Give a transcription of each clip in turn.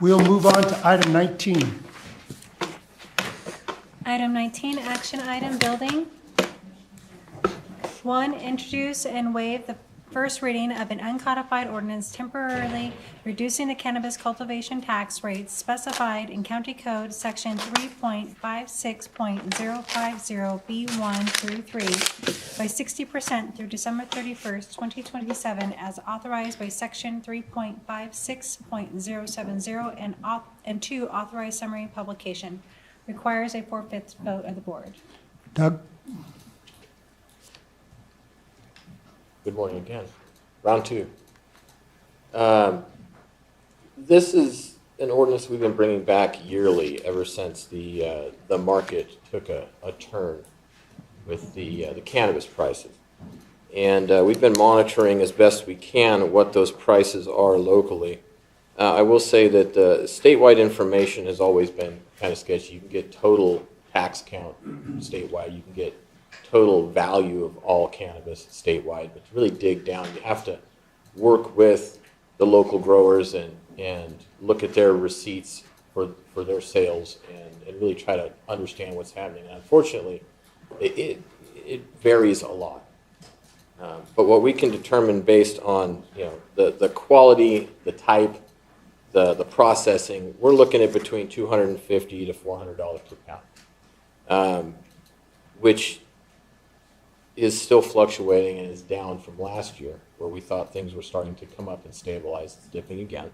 We'll move on to item 19. Item 19, action item, building. 1, introduce and waive the first reading of an uncodified ordinance temporarily reducing the cannabis cultivation tax rates specified in County Code Section 3.56.050B1 through 3 by 60% through December 31st, 2027, as authorized by Section 3.56.070 and 2, authorized summary publication. Requires a 4/5 vote of the board. Doug? Good morning again. Round 2. This is an ordinance we've been bringing back yearly ever since the market took a turn with the cannabis prices. And we've been monitoring as best we can what those prices are locally. I will say that the statewide information has always been kind of sketchy. You can get total tax count statewide. You can get total value of all cannabis statewide. But to really dig down, you have to work with the local growers and look at their receipts for their sales and really try to understand what's happening. And unfortunately, it varies a lot. But what we can determine based on the quality, the type, the processing, we're looking at between $250 to $400 per pound, which is still fluctuating and is down from last year, where we thought things were starting to come up and stabilize. It's dipping again.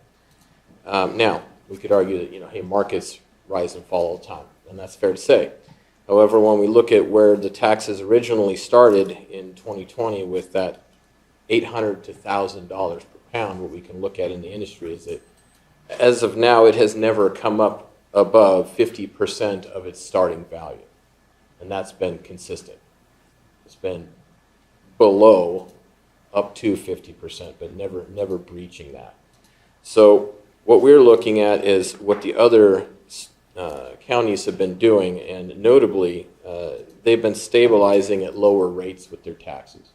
Now, we could argue that hey, markets rise and fall all the time, and that's fair to say. However, when we look at where the taxes originally started in 2020 with that $800 to $1,000 per pound, what we can look at in the industry is that as of now, it has never come up above 50% of its starting value. And that's been consistent. It's been below up to 50%, but never breaching that. So what we're looking at is what the other counties have been doing, and notably, they've been stabilizing at lower rates with their taxes.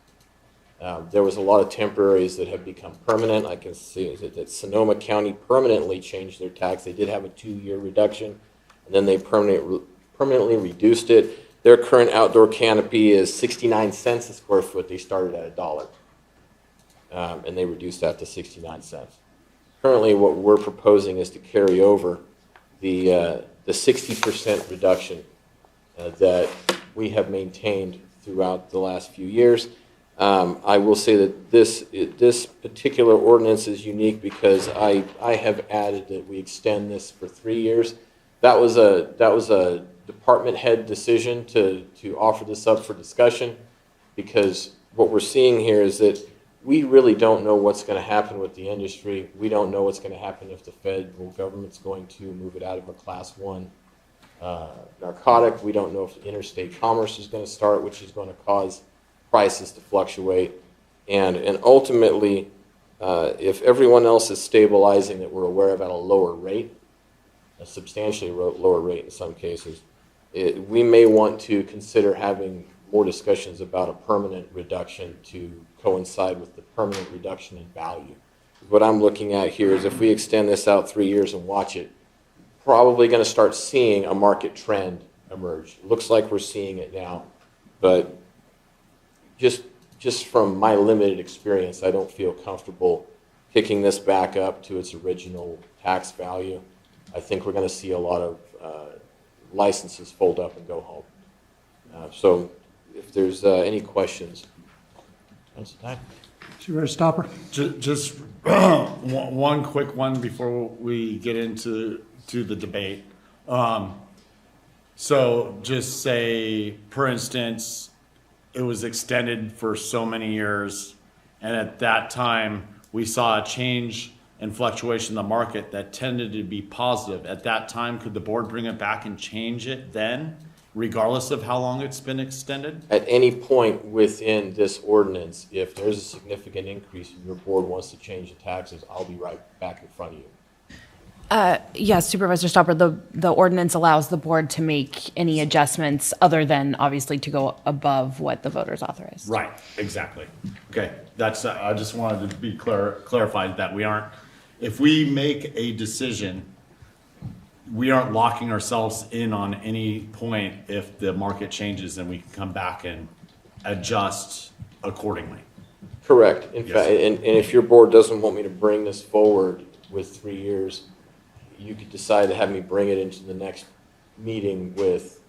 There was a lot of temporaries that have become permanent. I can see that Sonoma County permanently changed their tax. They did have a 2-year reduction, and then they permanently reduced it. Their current outdoor canopy is 69 cents a square foot. They started at $1, and they reduced that to 69 cents. Currently, what we're proposing is to carry over the 60% reduction that we have maintained throughout the last few years. I will say that this particular ordinance is unique because I have added that we extend this for 3 years. That was a department head decision to offer this up for discussion, because what we're seeing here is that we really don't know what's going to happen with the industry. We don't know what's going to happen if the federal government's going to move it out of a Class 1 narcotic. We don't know if interstate commerce is going to start, which is going to cause prices to fluctuate. And ultimately, if everyone else is stabilizing that we're aware of at a lower rate, a substantially lower rate in some cases, we may want to consider having more discussions about a permanent reduction to coincide with the permanent reduction in value. What I'm looking at here is if we extend this out 3 years and watch it, probably going to start seeing a market trend emerge. It looks like we're seeing it now, but just from my limited experience, I don't feel comfortable picking this back up to its original tax value. I think we're going to see a lot of licenses fold up and go home. So if there's any questions, now's the time. She ready to stop her? Just one quick one before we get into the debate. So just say, for instance, it was extended for so many years, and at that time we saw a change and fluctuation in the market that tended to be positive. At that time, could the board bring it back and change it then, regardless of how long it's been extended? At any point within this ordinance, if there's a significant increase and your board wants to change the taxes, I'll be right back in front of you. Yes, Supervisor Stopper, the ordinance allows the board to make any adjustments other than obviously to go above what the voters authorized. Right, exactly. Okay, that's, I just wanted to be clarified that we aren't, if we make a decision we aren't locking ourselves in on any point. If the market changes, then we can come back and adjust accordingly. Correct. In Yes. fact, and if your board doesn't want me to bring this forward with 3 years, you could decide to have me bring it into the next meeting with,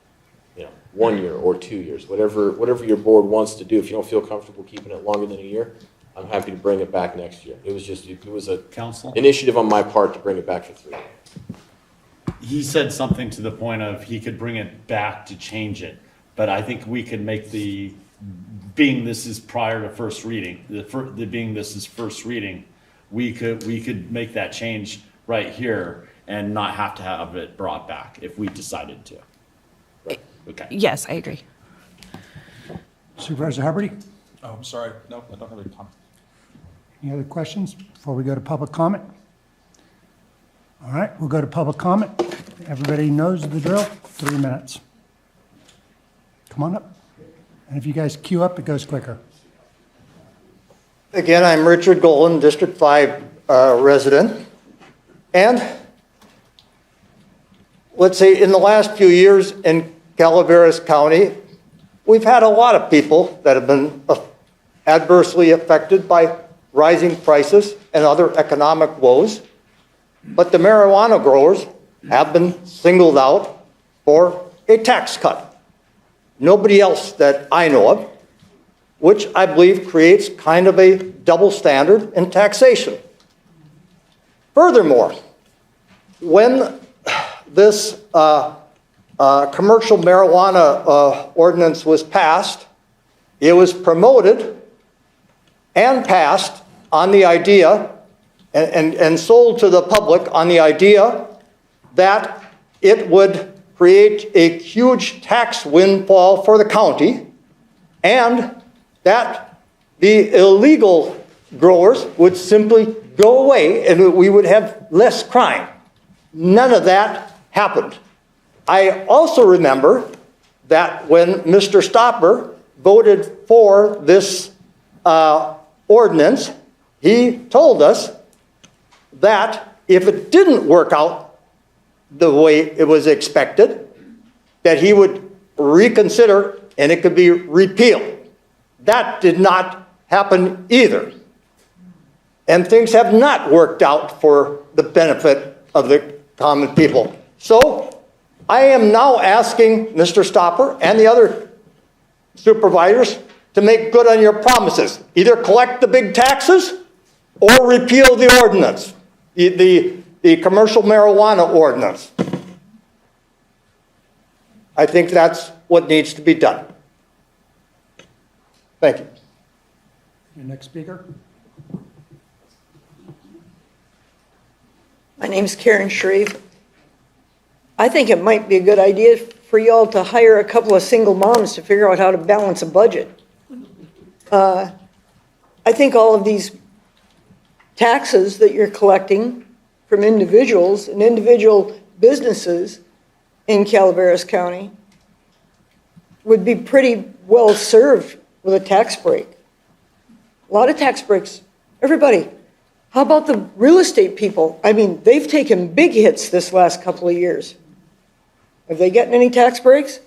1 year or 2 years, whatever your board wants to do. If you don't feel comfortable keeping it longer than a year, I'm happy to bring it back next year. It was a Council? initiative on my part to bring it back for 3 years. He said something to the point of he could bring it back to change it, but I think we could make being this is prior to first reading, being this is first reading, we could make that change right here and not have to have it brought back if we decided to. Right. Okay. Yes, I agree. Supervisor Hubbard, Oh, I'm sorry. No, I don't have any comment. any other questions before we go to public comment? All right, we'll go to public comment. Everybody knows the drill, 3 minutes. Come on up. And if you guys queue up, it goes quicker. Again, I'm Richard Golan, District 5 resident. And let's say in the last few years in Calaveras County, we've had a lot of people that have been adversely affected by rising prices and other economic woes. But the marijuana growers have been singled out for a tax cut. Nobody else that I know of, which I believe creates kind of a double standard in taxation. Furthermore, when this commercial marijuana ordinance was passed, it was promoted and passed on the idea and sold to the public on the idea that it would create a huge tax windfall for the county and that the illegal growers would simply go away and we would have less crime. None of that happened. I also remember that when Mr. Stopper voted for this ordinance, he told us that if it didn't work out the way it was expected, that he would reconsider and it could be repealed. That did not happen either. And things have not worked out for the benefit of the common people. So I am now asking Mr. Stopper and the other supervisors to make good on your promises. Either collect the big taxes or repeal the ordinance, the commercial marijuana ordinance. I think that's what needs to be done. Thank you. Your next speaker? My name's Karen Shreve. I think it might be a good idea for y'all to hire a couple of single moms to figure out how to balance a budget. I think all of these taxes that you're collecting from individuals and individual businesses in Calaveras County would be pretty well served with a tax break. A lot of tax breaks. Everybody. How about the real estate people? I mean, they've taken big hits this last couple of years. Have they gotten any tax breaks?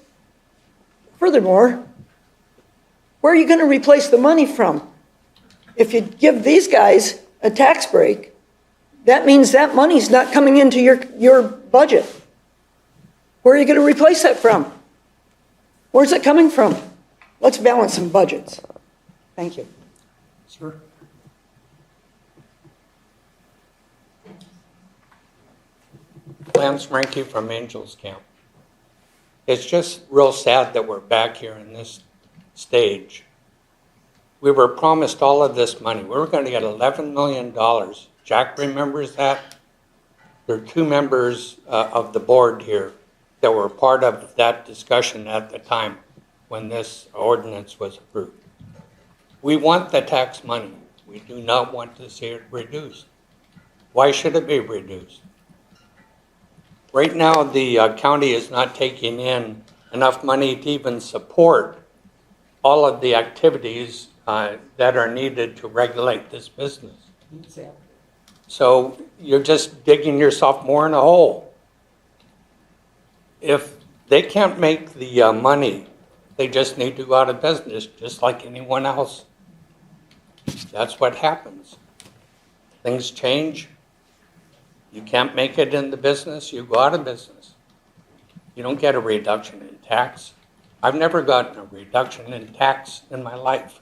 Furthermore, where are you going to replace the money from? If you give these guys a tax break, that means that money's not coming into your budget. Where are you going to replace that from? Where's it coming from? Let's balance some budgets. Thank you. Sir? Lance Ranky from Angels Camp. It's just real sad that we're back here in this stage. We were promised all of this money. We were going to get $11 million. Jack remembers that. There are two members of the board here that were part of that discussion at the time when this ordinance was approved. We want the tax money. We do not want to see it reduced. Why should it be reduced? Right now, the county is not taking in enough money to even support all of the activities that are needed to regulate this business. So you're just digging yourself more in a hole. if they can't make the money, they just need to go out of business, just like anyone else. That's what happens. Things change. You can't make it in the business, you go out of business. You don't get a reduction in tax. I've never gotten a reduction in tax in my life.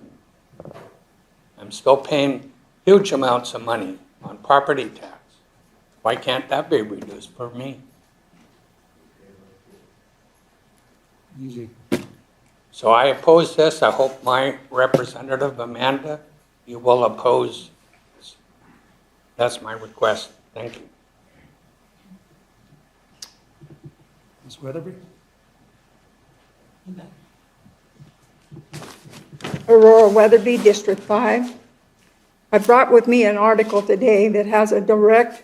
I'm still paying huge amounts of money on property tax. Why can't that be reduced for me? Easy. So I oppose this. I hope my representative, Amanda, you will oppose this. That's my request. Thank you. Ms. Weatherby? Aurora Weatherby, District 5. I brought with me an article today that has a direct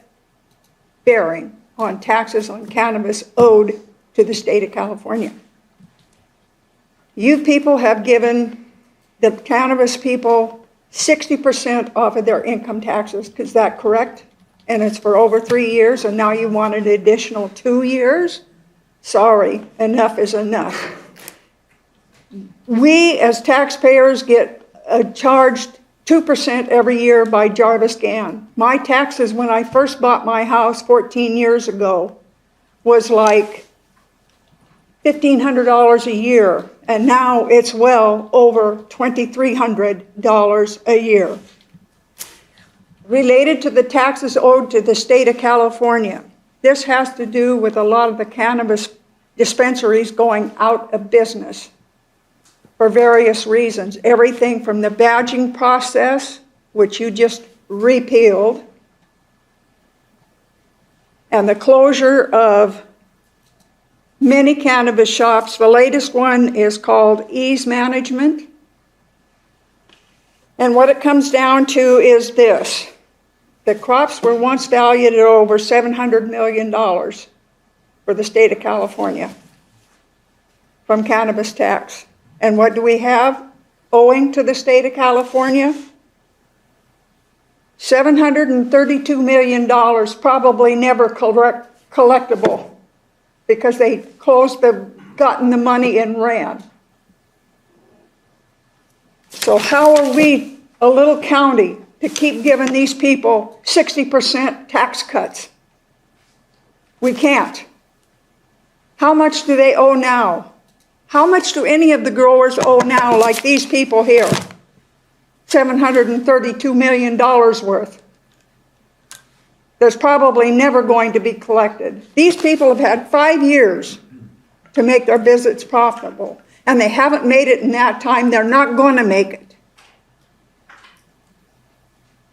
bearing on taxes on cannabis owed to the state of California. You people have given the cannabis people 60% off of their income taxes. Is that correct? And it's for over 3 years, and now you want an additional 2 years? Sorry, enough is enough. We, as taxpayers, get charged 2% every year by Jarvis Gann. My taxes when I first bought my house 14 years ago was like $1,500 a year, and now it's well over $2,300 a year. Related to the taxes owed to the state of California, this has to do with a lot of the cannabis dispensaries going out of business for various reasons. Everything from the badging process, which you just repealed, and the closure of many cannabis shops. The latest one is called Ease Management. And what it comes down to is this. The crops were once valued at over $700 million for the state of California from cannabis tax. And what do we have owing to the state of California? $732 million, probably never collectible, because they gotten the money and ran. So how are we, a little county, to keep giving these people 60% tax cuts? We can't. How much do they owe now? How much do any of the growers owe now, like these people here? $732 million worth. There's probably never going to be collected. These people have had 5 years to make their visits profitable, and they haven't made it in that time. They're not going to make it.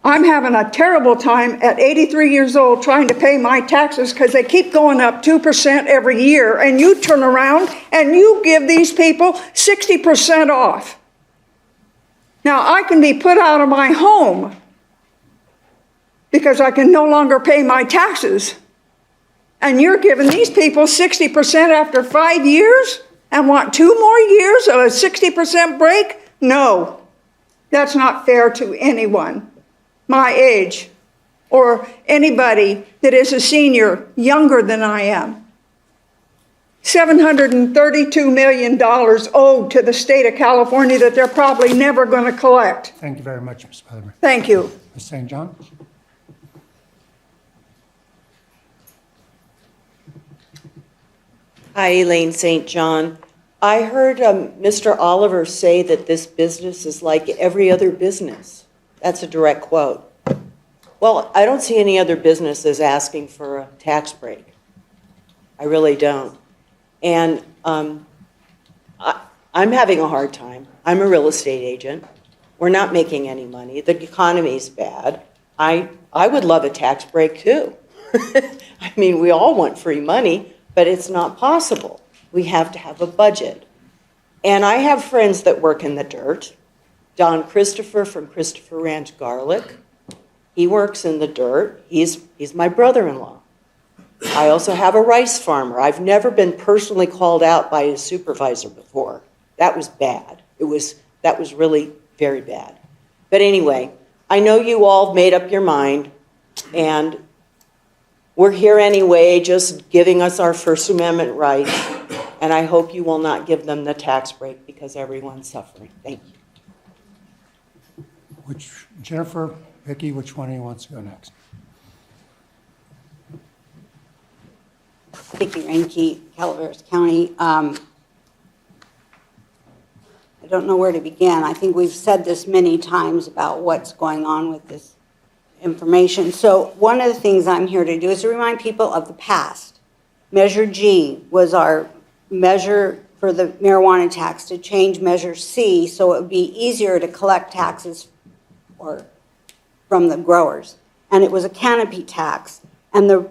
I'm having a terrible time at 83 years old trying to pay my taxes because they keep going up 2% every year, and you turn around and you give these people 60% off. Now, I can be put out of my home because I can no longer pay my taxes. And you're giving these people 60% after 5 years and want 2 more years of a 60% break? No, that's not fair to anyone my age or anybody that is a senior younger than I am. $732 million owed to the state of California that they're probably never going to collect. Thank you very much, Ms. Weatherby. Thank you. Ms. St. John? Hi, Elaine St. John. I heard Mr. Oliver say that this business is like every other business. That's a direct quote. Well, I don't see any other businesses asking for a tax break. I really don't. And I'm having a hard time. I'm a real estate agent. We're not making any money. The economy's bad. I would love a tax break too. I mean, we all want free money, but it's not possible. We have to have a budget. And I have friends that work in the dirt. Don Christopher from Christopher Ranch Garlic. He works in the dirt. He's my brother-in-law. I also have a rice farmer. I've never been personally called out by his supervisor before. That was bad. That was really very bad. But anyway, I know you all made up your mind, and We're here anyway, just giving us our First Amendment rights, and I hope you will not give them the tax break because everyone's suffering. Thank you. Jennifer, Vicki, which one of you wants to go next? Vicki Reinke, Calaveras County. I don't know where to begin. I think we've said this many times about what's going on with this information. So one of the things I'm here to do is to remind people of the past. Measure G was our measure for the marijuana tax, to change Measure C so it would be easier to collect taxes from the growers. And it was a canopy tax. And the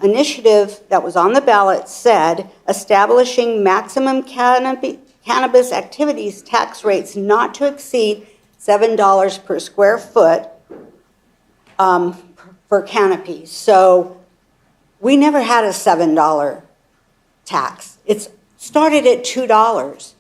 initiative that was on the ballot said establishing maximum cannabis activities tax rates not to exceed $7 per square foot for canopy. So we never had a $7 tax. It started at $2.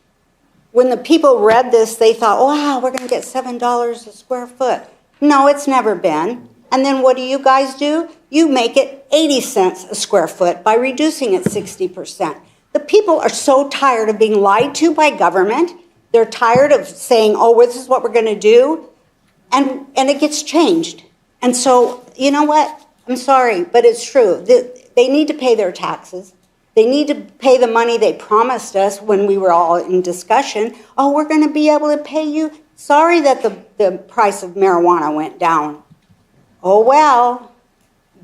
When the people read this, they thought, oh, wow, we're going to get $7 a square foot. No, it's never been. And then what do you guys do? You make it 80 cents a square foot by reducing it 60%. The people are so tired of being lied to by government. They're tired of saying, oh, this is what we're going to do. And it gets changed. And so, you know what? I'm sorry, but it's true. They need to pay their taxes. They need to pay the money they promised us when we were all in discussion. Oh, we're going to be able to pay you. Sorry that the price of marijuana went down. Oh, well,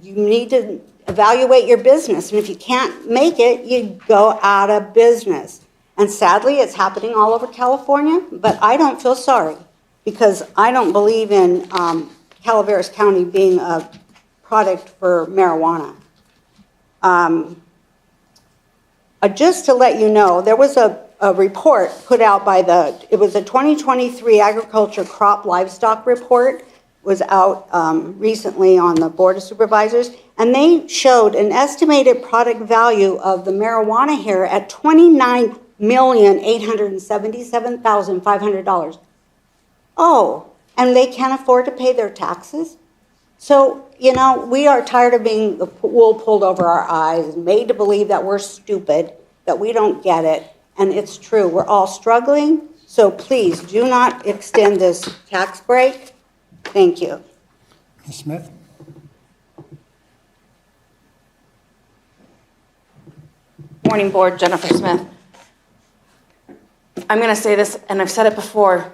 you need to evaluate your business. And if you can't make it, you go out of business. And sadly, it's happening all over California, but I don't feel sorry because I don't believe in Calaveras County being a product for marijuana. Just to let you know, there was a report put out by it was a 2023 Agriculture Crop Livestock Report, was out recently on the Board of Supervisors, and they showed an estimated product value of the marijuana here at $29,877,500. Oh, and they can't afford to pay their taxes? So, you know, we are tired of being the wool pulled over our eyes, made to believe that we're stupid, that we don't get it, and it's true. We're all struggling, so please do not extend this tax break. Thank you. Ms. Smith? Morning, Board. Jennifer Smith. I'm going to say this, and I've said it before.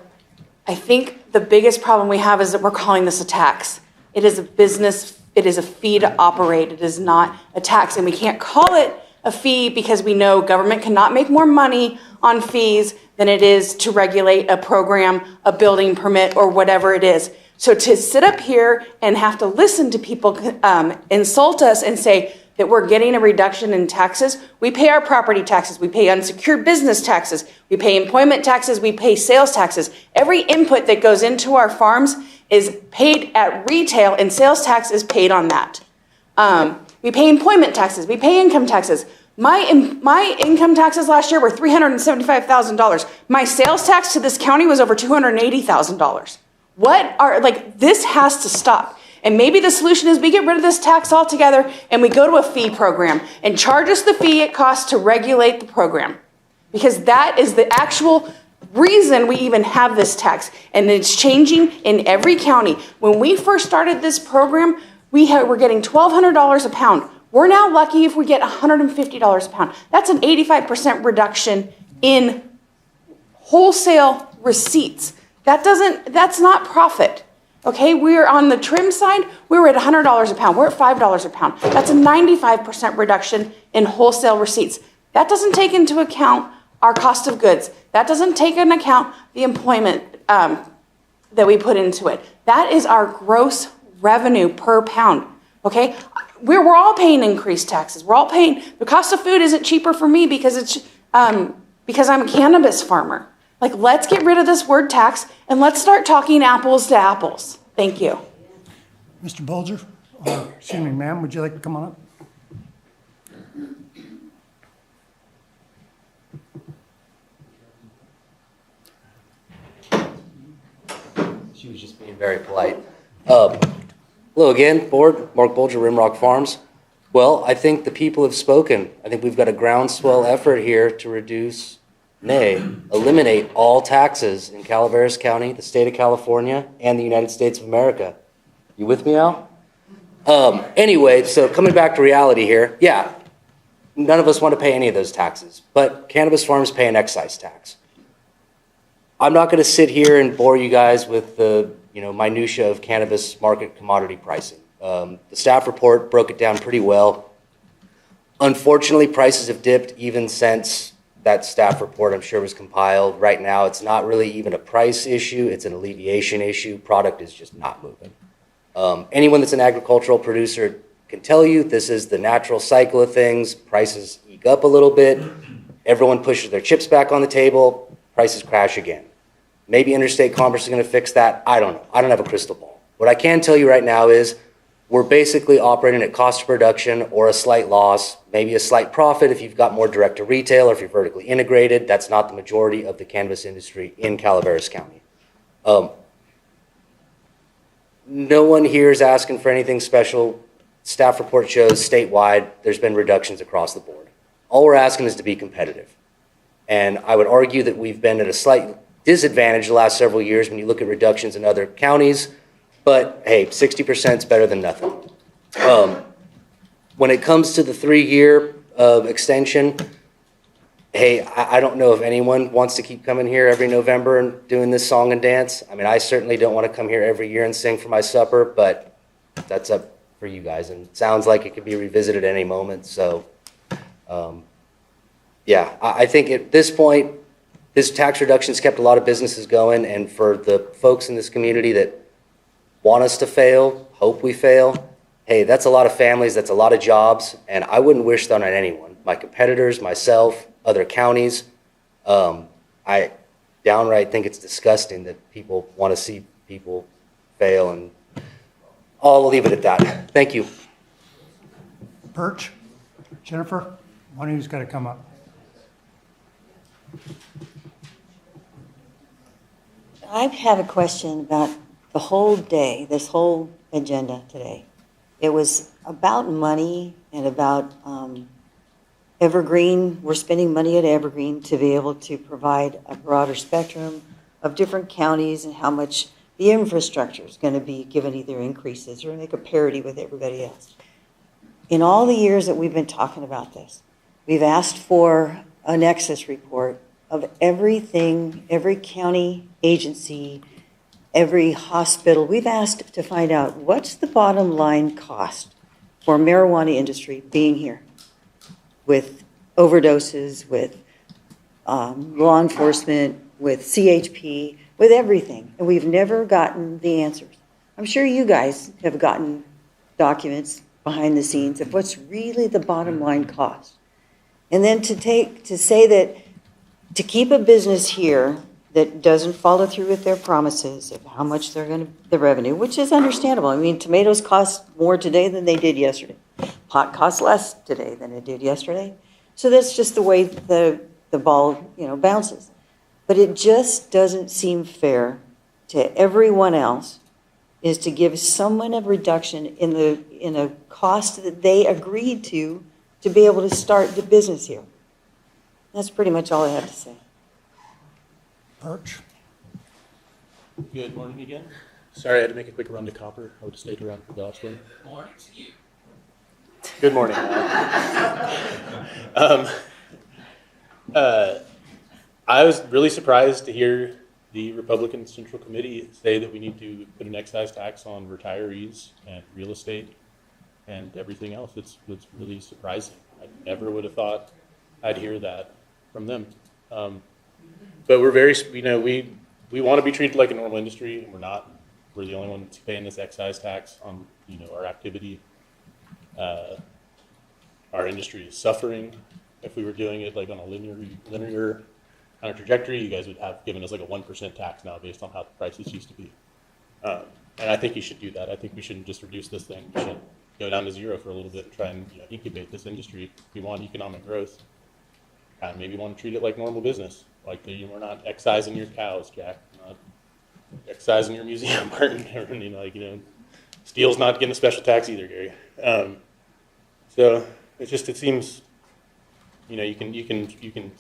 I think the biggest problem we have is that we're calling this a tax. It is a business. It is a fee to operate. It is not a tax, and we can't call it a fee because we know government cannot make more money on fees than it is to regulate a program, a building permit, or whatever it is. So to sit up here and have to listen to people insult us and say that we're getting a reduction in taxes, we pay our property taxes, we pay unsecured business taxes, we pay employment taxes, we pay sales taxes. Every input that goes into our farms is paid at retail, and sales tax is paid on that. We pay employment taxes, we pay income taxes. My income taxes last year were $375,000. My sales tax to this county was over $280,000. This has to stop. And maybe the solution is we get rid of this tax altogether and we go to a fee program and charge us the fee it costs to regulate the program. Because that is the actual reason we even have this tax. And it's changing in every county. When we first started this program, we're getting $1,200 a pound. We're now lucky if we get $150 a pound. That's an 85% reduction in wholesale receipts. That's not profit. Okay, we're on the trim side, we were at $100 a pound, we're at $5 a pound. That's a 95% reduction in wholesale receipts. That doesn't take into account our cost of goods. That doesn't take into account the employment that we put into it. That is our gross revenue per pound, okay? We're all paying increased taxes. We're all paying, the cost of food isn't cheaper for me because I'm a cannabis farmer. Let's get rid of this word tax and let's start talking apples to apples. Thank you. Mr. Bulger, excuse me, ma'am, would you like to come on up? She was just being very polite. Hello again, board. Mark Bolger, Rimrock Farms. Well, I think the people have spoken. I think we've got a groundswell effort here to reduce, eliminate all taxes in Calaveras County, the state of California, and the United States of America. You with me, Al? Anyway, so coming back to reality here, yeah, none of us want to pay any of those taxes, but cannabis farms pay an excise tax. I'm not going to sit here and bore you guys with the minutia of cannabis market commodity pricing. The staff report broke it down pretty well. Unfortunately, prices have dipped even since that staff report, I'm sure, was compiled. Right now, it's not really even a price issue. It's an alleviation issue. Product is just not moving. Anyone that's an agricultural producer can tell you this is the natural cycle of things. Prices eke up a little bit. Everyone pushes their chips back on the table. Prices crash again. Maybe interstate commerce is going to fix that. I don't know. I don't have a crystal ball. What I can tell you right now is we're basically operating at cost of production or a slight loss, maybe a slight profit if you've got more direct to retail or if you're vertically integrated. That's not the majority of the cannabis industry in Calaveras County. No one here is asking for anything special. Staff report shows statewide there's been reductions across the board. All we're asking is to be competitive. And I would argue that we've been at a slight disadvantage the last several years when you look at reductions in other counties. But hey, 60% is better than nothing. When it comes to the 3-year extension, hey, I don't know if anyone wants to keep coming here every November and doing this song and dance. I mean, I certainly don't want to come here every year and sing for my supper, but that's up for you guys. And it sounds like it could be revisited at any moment. So, yeah, I think at this point, this tax reduction's kept a lot of businesses going. And for the folks in this community that want us to fail, hope we fail, hey, that's a lot of families, that's a lot of jobs, and I wouldn't wish that on anyone. My competitors, myself, other counties. I downright think it's disgusting that people want to see people fail, and I'll leave it at that. Thank you. Birch, Jennifer, one of you's got to come up. I have a question about the whole day, this whole agenda today. It was about money and about Evergreen. We're spending money at Evergreen to be able to provide a broader spectrum of different counties and how much the infrastructure is going to be given either increases or make a parity with everybody else. In all the years that we've been talking about this, we've asked for a nexus report of everything, every county agency, every hospital. We've asked to find out what's the bottom line cost for marijuana industry being here with overdoses, with law enforcement, with CHP, with everything. And we've never gotten the answers. I'm sure you guys have gotten documents behind the scenes of what's really the bottom line cost. And then to say that to keep a business here that doesn't follow through with their promises of how much they're going to, the revenue, which is understandable. I mean, tomatoes cost more today than they did yesterday. Pot costs less today than it did yesterday. So that's just the way the ball, bounces. But it just doesn't seem fair to everyone else is to give someone a reduction in a cost that they agreed to be able to start the business here. That's pretty much all I have to say. Birch. Good morning again. Sorry, I had to make a quick run to Copper. I would have stayed around for the last one. Morning to you. Good morning. I was really surprised to hear the Republican Central Committee say that we need to put an excise tax on retirees and real estate and everything else. It's really surprising. I never would have thought I'd hear that from them. But we're very, we want to be treated like a normal industry, and we're not. We're the only ones paying this excise tax on, our activity. Our industry is suffering. If we were doing it like on a linear kind of trajectory, you guys would have given us like a 1% tax now based on how the prices used to be. And I think you should do that. I think we shouldn't just reduce this thing. We should go down to zero for a little bit and try and incubate this industry. If we want economic growth, maybe want to treat it like normal business. Like we're not excising your cows, Jack. We're not excising your museum, Martin. Steel's not getting a special tax either, Gary. So it seems, you can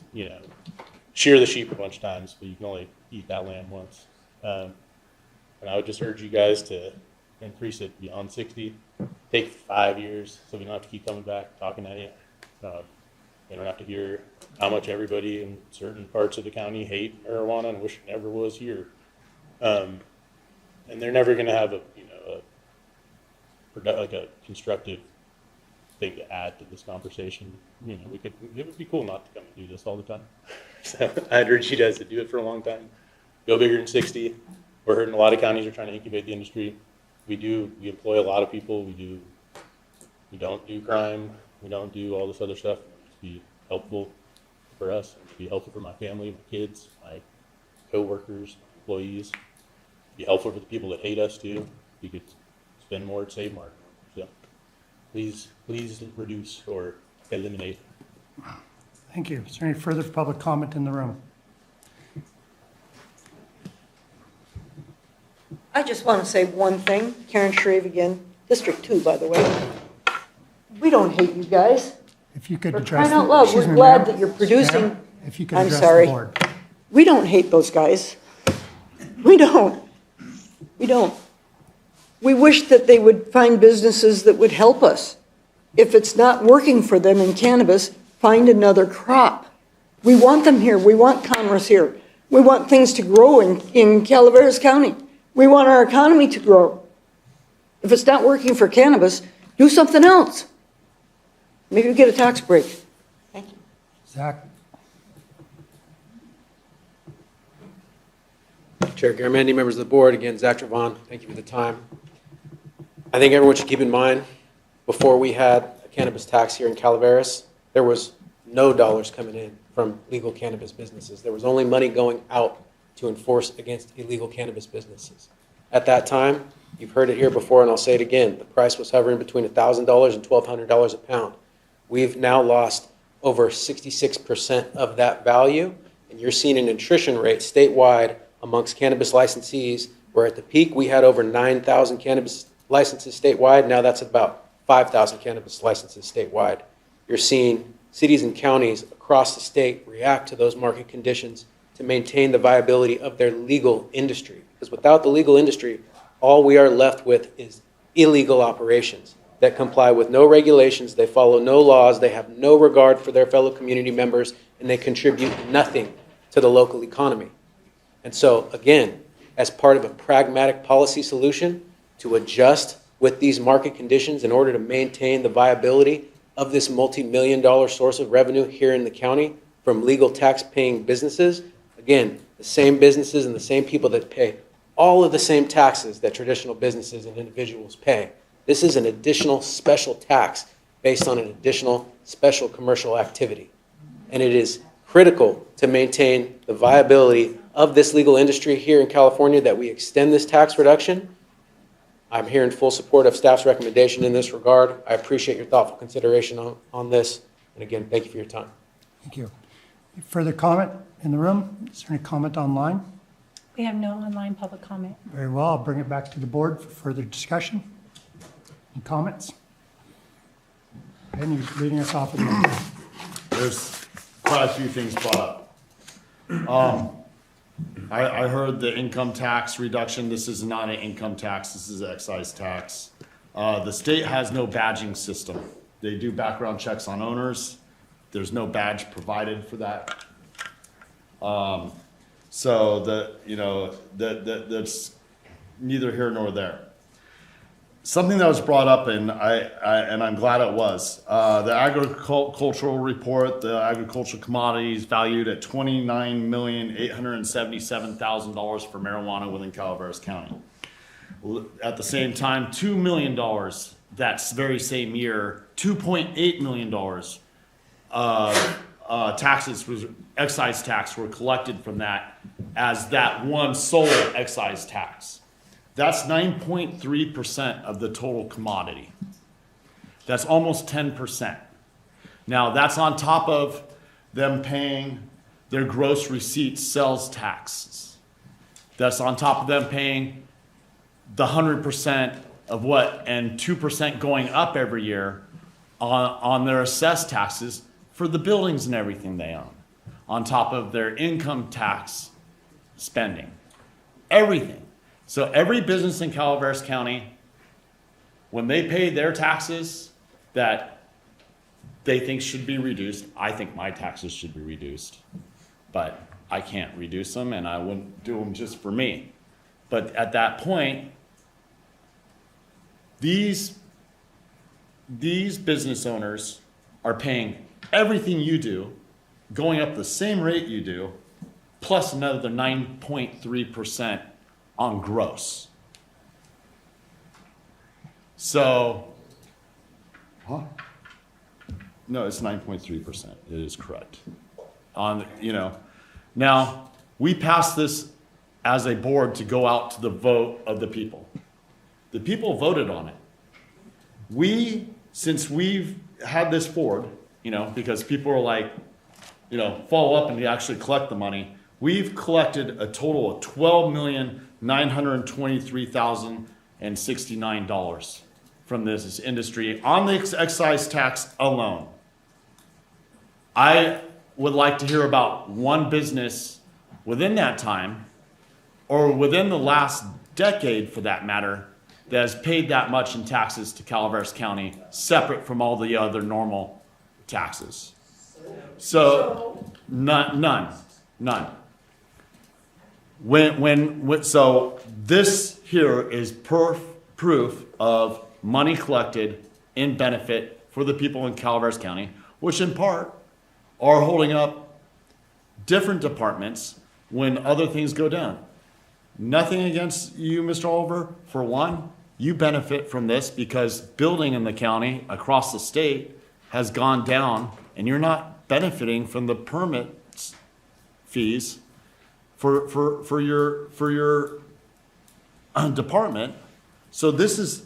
shear the sheep a bunch of times, but you can only eat that lamb once. And I would just urge you guys to increase it beyond 60. Take 5 years, so we don't have to keep coming back talking at you. We don't have to hear how much everybody in certain parts of the county hate marijuana and wish it never was here. And they're never going to have a constructive thing to add to this conversation. It would be cool not to come and do this all the time. So I'd urge you guys to do it for a long time. Go bigger than 60. We're hurting. A lot of counties are trying to incubate the industry. We employ a lot of people. We don't do crime. We don't do all this other stuff. Just be helpful for us. Be helpful for my family, my kids, my co-workers, my employees. Be helpful for the people that hate us too. We could spend more, save more. So please reduce or eliminate. Thank you. Is there any further public comment in the room? I just want to say one thing. Karen Shreve again, District 2, by the way. We don't hate you guys. If you could For address. crying out loud, excuse we're me, glad ma'am. that you're producing. Ma'am, if you could I'm address sorry. the board. We don't hate those guys. We don't. We don't. We wish that they would find businesses that would help us. If it's not working for them in cannabis, find another crop. We want them here. We want commerce here. We want things to grow in Calaveras County. We want our economy to grow. If it's not working for cannabis, do something else. Maybe you get a tax break. Thank you. Zach? Chair Garamendi, members of the board, again, Zach Travon, thank you for the time. I think everyone should keep in mind, before we had a cannabis tax here in Calaveras, there was no dollars coming in from legal cannabis businesses. There was only money going out to enforce against illegal cannabis businesses. At that time, you've heard it here before and I'll say it again, the price was hovering between $1,000 and $1,200 a pound. We've now lost over 66% of that value, and you're seeing an attrition rate statewide amongst cannabis licensees, where at the peak we had over 9,000 cannabis licenses statewide. Now that's about 5,000 cannabis licenses statewide. You're seeing cities and counties across the state react to those market conditions to maintain the viability of their legal industry. Because without the legal industry, all we are left with is illegal operations that comply with no regulations, they follow no laws, they have no regard for their fellow community members, and they contribute nothing to the local economy. And so, again, as part of a pragmatic policy solution to adjust with these market conditions in order to maintain the viability of this multi-million-dollar source of revenue here in the county from legal tax-paying businesses, again, the same businesses and the same people that pay all of the same taxes that traditional businesses and individuals pay. This is an additional special tax based on an additional special commercial activity. And it is critical to maintain the viability of this legal industry here in California that we extend this tax reduction. I'm here in full support of staff's recommendation in this regard. I appreciate your thoughtful consideration on this. And again, thank you for your time. Thank you. Any further comment in the room? Is there any comment online? We have no online public comment. Very well, I'll bring it back to the board for further discussion. Any comments? And you're leading us off with the There's quite a few things brought up. I heard the income tax reduction. This is not an income tax, this is an excise tax. The state has no badging system. They do background checks on owners. There's no badge provided for that. So that's neither here nor there. Something that was brought up, and I'm glad it was, the agricultural report, the agricultural commodities valued at $29,877,000 for marijuana within Calaveras County. At the same time, $2 million that very same year, $2.8 million taxes, excise tax, were collected from that as that one sole excise tax. That's 9.3% of the total commodity. That's almost 10%. Now, that's on top of them paying their gross receipts sales taxes. That's on top of them paying the 100% of what, and 2% going up every year on their assessed taxes for the buildings and everything they own, on top of their income tax spending, everything. So every business in Calaveras County, when they pay their taxes that they think should be reduced, I think my taxes should be reduced, but I can't reduce them, and I wouldn't do them just for me. But at that point, these business owners are paying everything you do, going up the same rate you do, plus another 9.3% on gross. So, no, it's 9.3%. It is correct. Now, we passed this as a board to go out to the vote of the people. The people voted on it. Since we've had this forward, because people are like, follow up and actually collect the money, we've collected a total of $12,923,069 from this industry on the excise tax alone. I would like to hear about one business within that time, or within the last decade for that matter, that has paid that much in taxes to Calaveras County, separate from all the other normal taxes. So, none. So this here is proof of money collected in benefit for the people in Calaveras County, which in part are holding up different departments when other things go down. Nothing against you, Mr. Oliver. For one, you benefit from this because building in the county across the state has gone down, and you're not benefiting from the permit fees for your department. So this has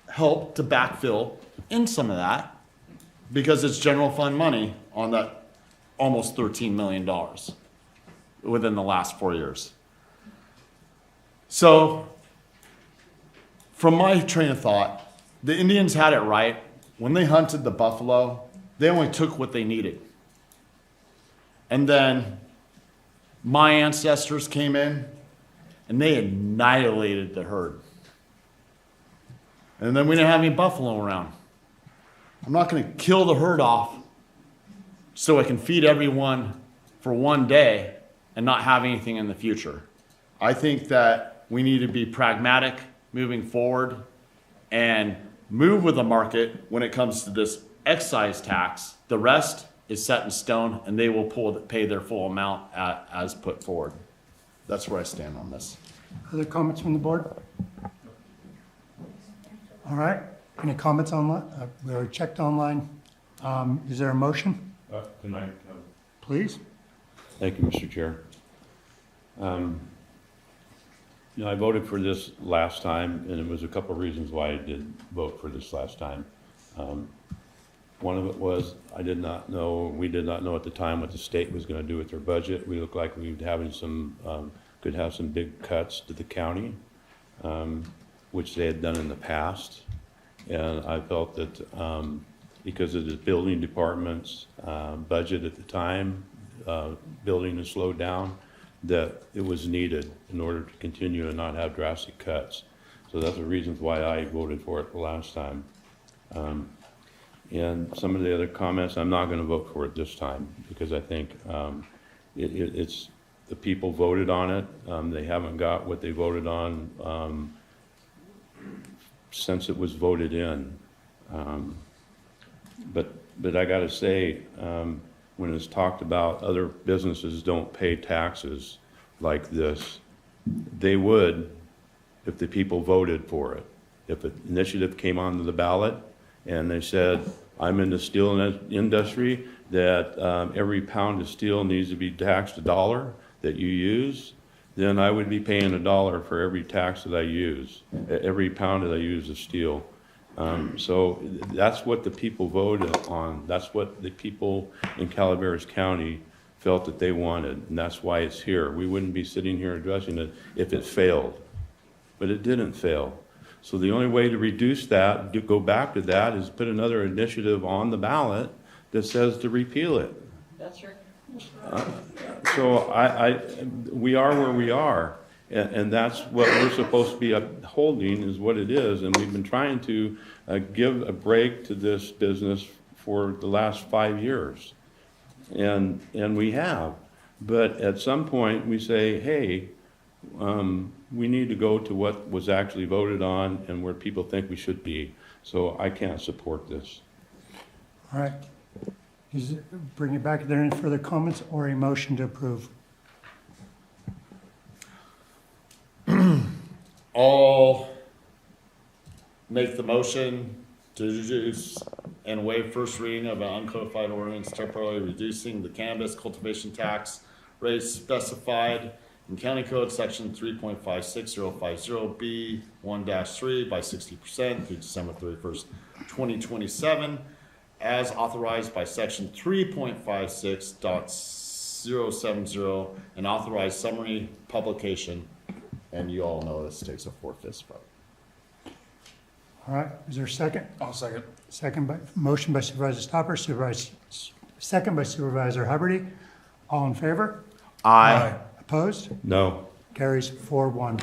helped to backfill in some of that because it's general fund money on that almost $13 million within the last 4 years. So, from my train of thought, the Indians had it right. When they hunted the buffalo, they only took what they needed. And then my ancestors came in and they annihilated the herd. And then we didn't have any buffalo around. I'm not going to kill the herd off so I can feed everyone for one day and not have anything in the future. I think that we need to be pragmatic moving forward and move with the market when it comes to this excise tax. The rest is set in stone, and they will pay their full amount as put forward. That's where I stand on this. Other comments from the board? All right. Any comments online? We already checked online. Is there a motion? Tonight. Please. Thank you, Mr. Chair. I voted for this last time, and it was a couple of reasons why I did vote for this last time. One of it was we did not know at the time what the state was going to do with their budget. We looked like we could have some big cuts to the county, which they had done in the past. And I felt that because of the building department's budget at the time, building has slowed down, that it was needed in order to continue and not have drastic cuts. So that's the reasons why I voted for it the last time. And some of the other comments, I'm not going to vote for it this time because I think it's the people voted on it. They haven't got what they voted on since it was voted in. But I got to say, when it's talked about other businesses don't pay taxes like this, they would if the people voted for it. If an initiative came onto the ballot and they said, I'm in the steel industry, that every pound of steel needs to be taxed $1 that you use, then I would be paying $1 for every tax that I use, every pound that I use of steel. So that's what the people voted on. That's what the people in Calaveras County felt that they wanted, and that's why it's here. We wouldn't be sitting here addressing it if it failed, but it didn't fail. So the only way to reduce that, to go back to that, is put another initiative on the ballot that says to repeal it. That's right. So we are where we are, and that's what we're supposed to be upholding, is what it is. And we've been trying to give a break to this business for the last 5 years. And we have. But at some point, we say, hey, we need to go to what was actually voted on and where people think we should be. So I can't support this. All right. Bring it back. Are there any further comments or a motion to approve? I'll make the motion to introduce and waive first reading of an uncodified ordinance temporarily reducing the cannabis cultivation tax rates specified in County Code Section 3.56050B 1-3 by 60% through December 31st, 2027, as authorized by Section 3.56.070 and authorized summary publication. And you all know this takes a 4/5 vote. All right. Is there a second? I'll second. Motion by Supervisor Stopper, second by Supervisor Hubbard. All in favor? Aye. Opposed? No. Carries 4-1.